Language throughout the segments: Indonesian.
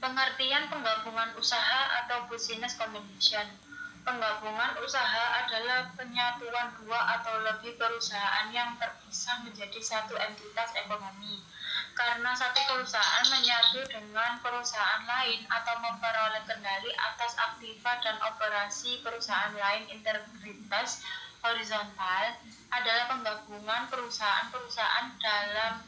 Pengertian penggabungan usaha atau business combination. Penggabungan usaha adalah penyatuan dua atau lebih perusahaan yang terpisah menjadi satu entitas ekonomi. Karena satu perusahaan menyatu dengan perusahaan lain atau memperoleh kendali atas aktiva dan operasi perusahaan lain, integritas horizontal adalah penggabungan perusahaan-perusahaan dalam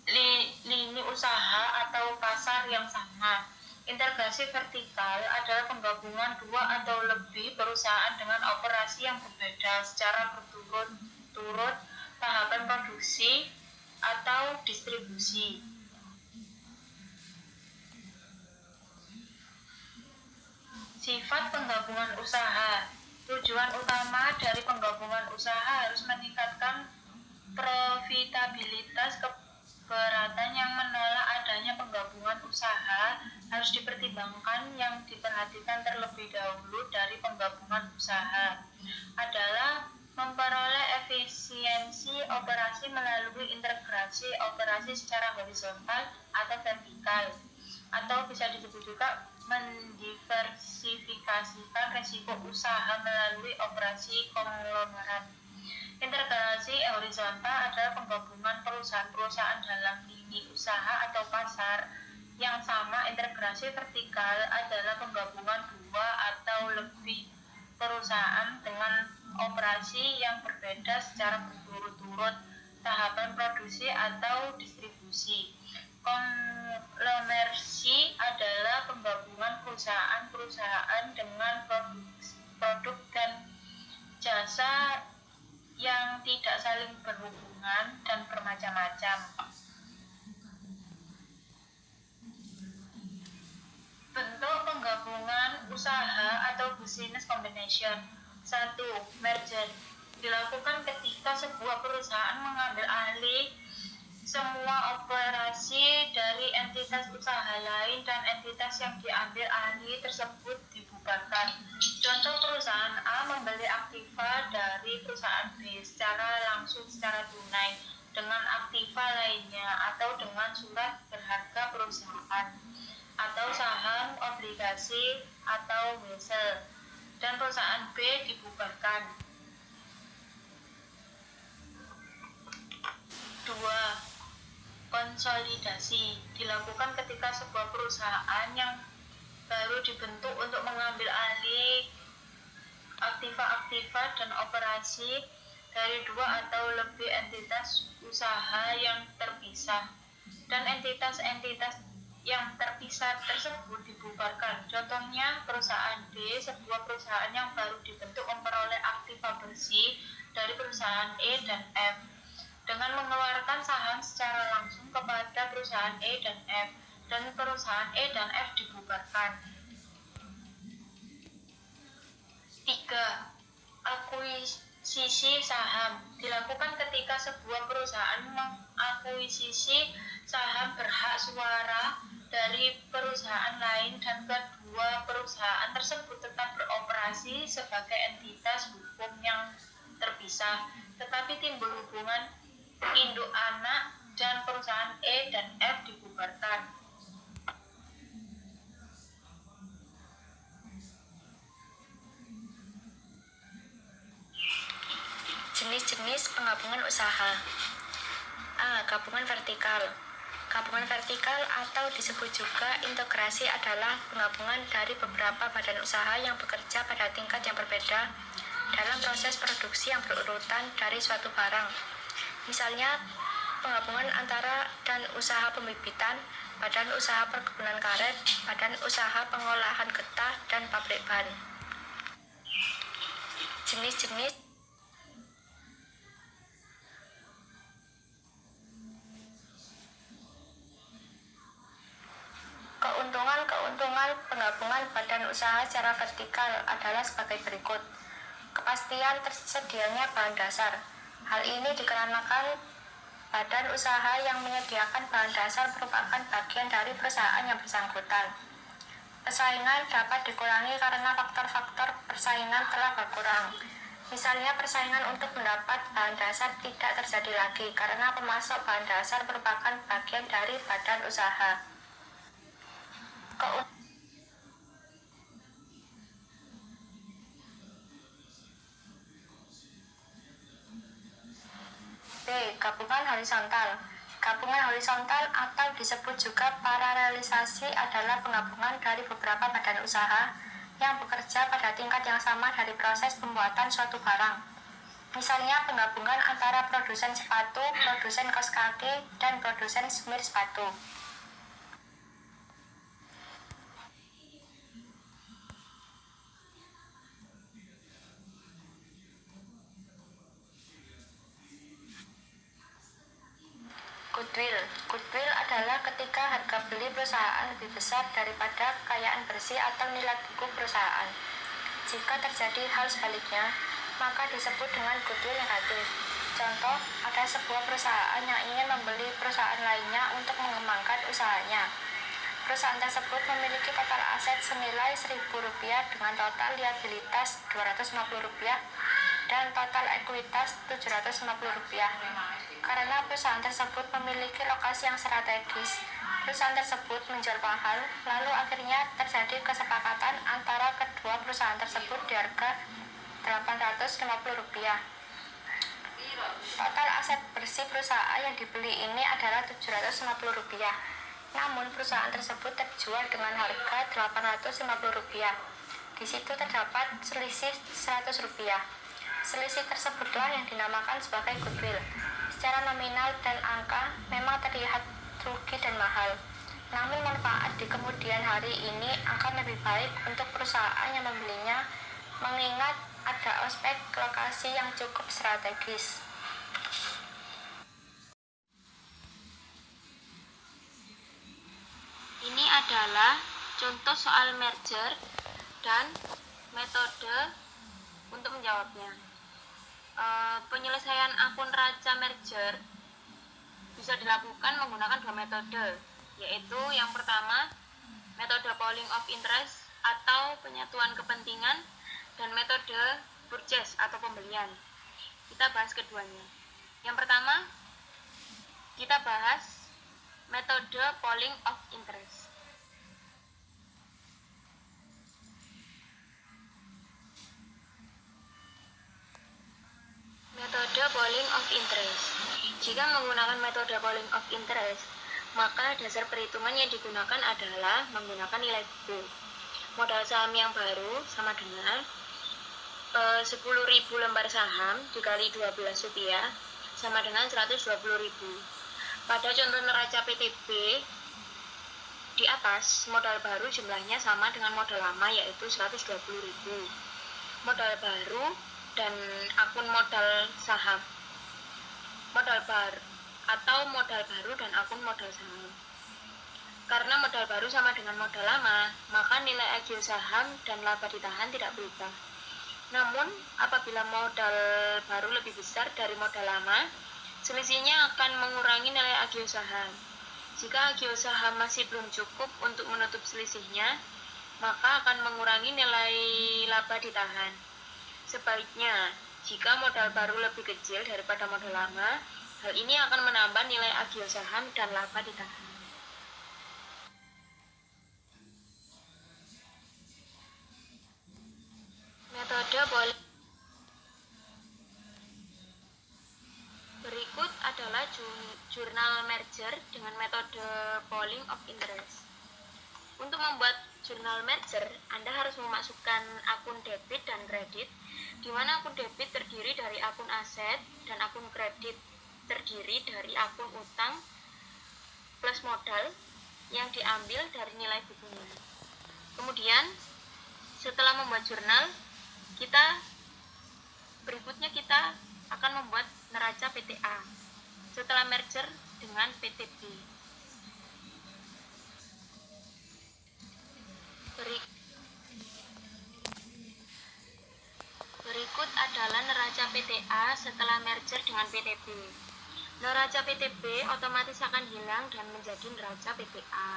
lini usaha atau pasar yang sama. Integrasi vertikal adalah penggabungan dua atau lebih perusahaan dengan operasi yang berbeda secara berturut-turut, tahapan produksi atau distribusi. Sifat penggabungan usaha. Tujuan utama dari penggabungan usaha harus meningkatkan profitabilitas. Keberatan yang menolak adanya penggabungan usaha harus dipertimbangkan. Yang diperhatikan terlebih dahulu dari penggabungan usaha adalah memperoleh efisiensi operasi melalui integrasi operasi secara horizontal atau vertikal, atau bisa disebut juga mendiversifikasikan risiko usaha melalui operasi konglomerat. Integrasi horizontal adalah penggabungan perusahaan-perusahaan dalam lini usaha atau pasar yang sama. Integrasi vertikal adalah penggabungan dua atau lebih perusahaan dengan operasi yang berbeda secara berturut-turut, tahapan produksi atau distribusi. Konglomerasi adalah penggabungan perusahaan-perusahaan dengan produk dan jasa yang tidak saling berhubungan dan bermacam-macam. Bentuk penggabungan usaha atau business combination. 1. Merger. Dilakukan ketika sebuah perusahaan mengambil alih semua operasi dari entitas usaha lain dan entitas yang diambil alih tersebut dibubarkan. Contoh, perusahaan A membeli aktiva dari perusahaan B secara langsung secara tunai dengan aktiva lainnya atau dengan surat berharga perusahaan atau saham, obligasi atau wesel, dan perusahaan B dibubarkan. 2. Konsolidasi. Dilakukan ketika sebuah perusahaan yang baru dibentuk untuk mengambil alih aktiva-aktiva dan operasi dari dua atau lebih entitas usaha yang terpisah, dan entitas-entitas yang terpisah tersebut dibubarkan. Contohnya, perusahaan B, sebuah perusahaan yang baru dibentuk, memperoleh aktiva bersih dari perusahaan E dan F dengan mengeluarkan saham secara langsung kepada perusahaan E dan F, dan perusahaan E dan F dibubarkan. 3. Akuisisi saham. Dilakukan ketika sebuah perusahaan mengakuisisi saham berhak suara dari perusahaan lain dan kedua perusahaan tersebut tetap beroperasi sebagai entitas hukum yang terpisah, tetapi timbul hubungan induk anak dan perusahaan E dan F dibubarkan. Jenis-jenis penggabungan usaha. A. Gabungan vertikal. Gabungan vertikal atau disebut juga integrasi adalah penggabungan dari beberapa badan usaha yang bekerja pada tingkat yang berbeda dalam proses produksi yang berurutan dari suatu barang. Misalnya, penggabungan antara dan usaha pembibitan, badan usaha perkebunan karet, badan usaha pengolahan getah, dan pabrik ban. Jenis-jenis keuntungan penggabungan badan usaha secara vertikal adalah sebagai berikut. Kepastian tersedianya bahan dasar. Hal ini dikarenakan badan usaha yang menyediakan bahan dasar merupakan bagian dari perusahaan yang bersangkutan. Persaingan dapat dikurangi karena faktor-faktor persaingan telah berkurang. Misalnya, persaingan untuk mendapat bahan dasar tidak terjadi lagi karena pemasok bahan dasar merupakan bagian dari badan usaha. B. Gabungan horizontal. Gabungan horizontal atau disebut juga paralelisasi adalah penggabungan dari beberapa badan usaha yang bekerja pada tingkat yang sama dari proses pembuatan suatu barang. Misalnya penggabungan antara produsen sepatu, produsen kaos kaki, dan produsen semir sepatu. Goodwill. Goodwill adalah ketika harga beli perusahaan lebih besar daripada kekayaan bersih atau nilai buku perusahaan. Jika terjadi hal sebaliknya, maka disebut dengan goodwill negatif. Contoh, ada sebuah perusahaan yang ingin membeli perusahaan lainnya untuk mengembangkan usahanya. Perusahaan tersebut memiliki total aset senilai Rp1.000 dengan total liabilitas Rp250 dan total ekuitas Rp750. Karena perusahaan tersebut memiliki lokasi yang strategis, perusahaan tersebut menjual mahal, lalu akhirnya terjadi kesepakatan antara kedua perusahaan tersebut di harga Rp850. Total aset bersih perusahaan yang dibeli ini adalah Rp750. Namun perusahaan tersebut terjual dengan harga Rp850. Di situ terdapat selisih Rp100. Selisih tersebutlah yang dinamakan sebagai goodwill. Secara nominal dan angka memang terlihat rugi dan mahal. Namun manfaat di kemudian hari ini akan lebih baik untuk perusahaan yang membelinya, mengingat ada aspek lokasi yang cukup strategis. Ini adalah contoh soal merger dan metode untuk menjawabnya. Penyelesaian akun raca merger bisa dilakukan menggunakan dua metode, yaitu yang pertama metode pooling of interest atau penyatuan kepentingan, dan metode purchase atau pembelian. Kita bahas keduanya. Yang pertama, kita bahas metode pooling of interest. Metode pooling of interest. Jika menggunakan metode pooling of interest, maka dasar perhitungan yang digunakan adalah menggunakan nilai buku. Modal saham yang baru sama dengan 10.000 lembar saham dikali Rp12 sama dengan 120.000. Pada contoh neraca PTB di atas, modal baru jumlahnya sama dengan modal lama, yaitu 120.000. Modal baru dan akun modal saham, modal baru atau modal baru dan akun modal saham. Karena modal baru sama dengan modal lama, maka nilai agio saham dan laba ditahan tidak berubah. Namun, apabila modal baru lebih besar dari modal lama, selisihnya akan mengurangi nilai agio saham. Jika agio saham masih belum cukup untuk menutup selisihnya, maka akan mengurangi nilai laba ditahan. Sebaliknya, jika modal baru lebih kecil daripada modal lama, hal ini akan menambah nilai agio saham dan laba ditahan. Metode pooling. Berikut adalah jurnal merger dengan metode pooling of interest. Untuk membuat jurnal merger, Anda harus memasukkan akun debit dan kredit, di mana akun debit terdiri dari akun aset dan akun kredit terdiri dari akun utang plus modal yang diambil dari nilai bukunya. Kemudian, setelah membuat jurnal, berikutnya kita akan membuat neraca PTA setelah merger dengan PTB. Berikut adalah neraca PTA setelah merger dengan PTB. Neraca PTB otomatis akan hilang dan menjadi neraca PTA.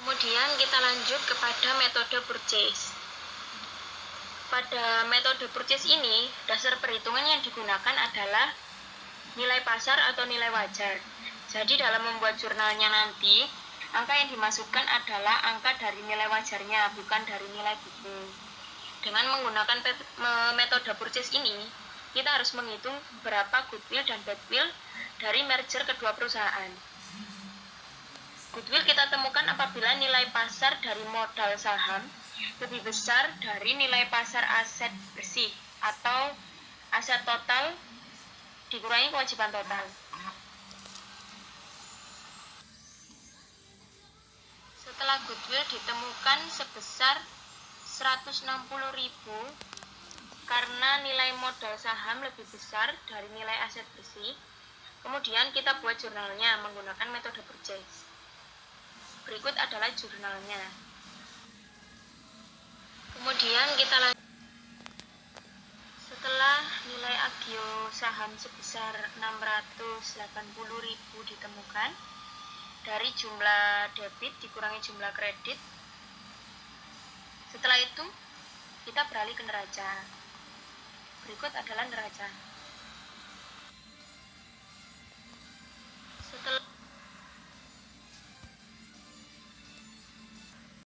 Kemudian kita lanjut kepada metode purchase. Pada metode purchase ini, dasar perhitungan yang digunakan adalah nilai pasar atau nilai wajar. Jadi dalam membuat jurnalnya nanti, angka yang dimasukkan adalah angka dari nilai wajarnya, bukan dari nilai buku. Dengan menggunakan metode purchase ini, kita harus menghitung berapa goodwill dan badwill dari merger kedua perusahaan. Goodwill kita temukan apabila nilai pasar dari modal saham lebih besar dari nilai pasar aset bersih atau aset total dikurangi kewajiban total. Setelah goodwill ditemukan sebesar 160.000 karena nilai modal saham lebih besar dari nilai aset bersih, kemudian kita buat jurnalnya menggunakan metode purchase. Berikut adalah jurnalnya. Kemudian kita lanjut. Setelah nilai agio saham sebesar 680.000 ditemukan dari jumlah debit dikurangi jumlah kredit. Setelah itu kita beralih ke neraca. Berikut adalah neraca. Setelah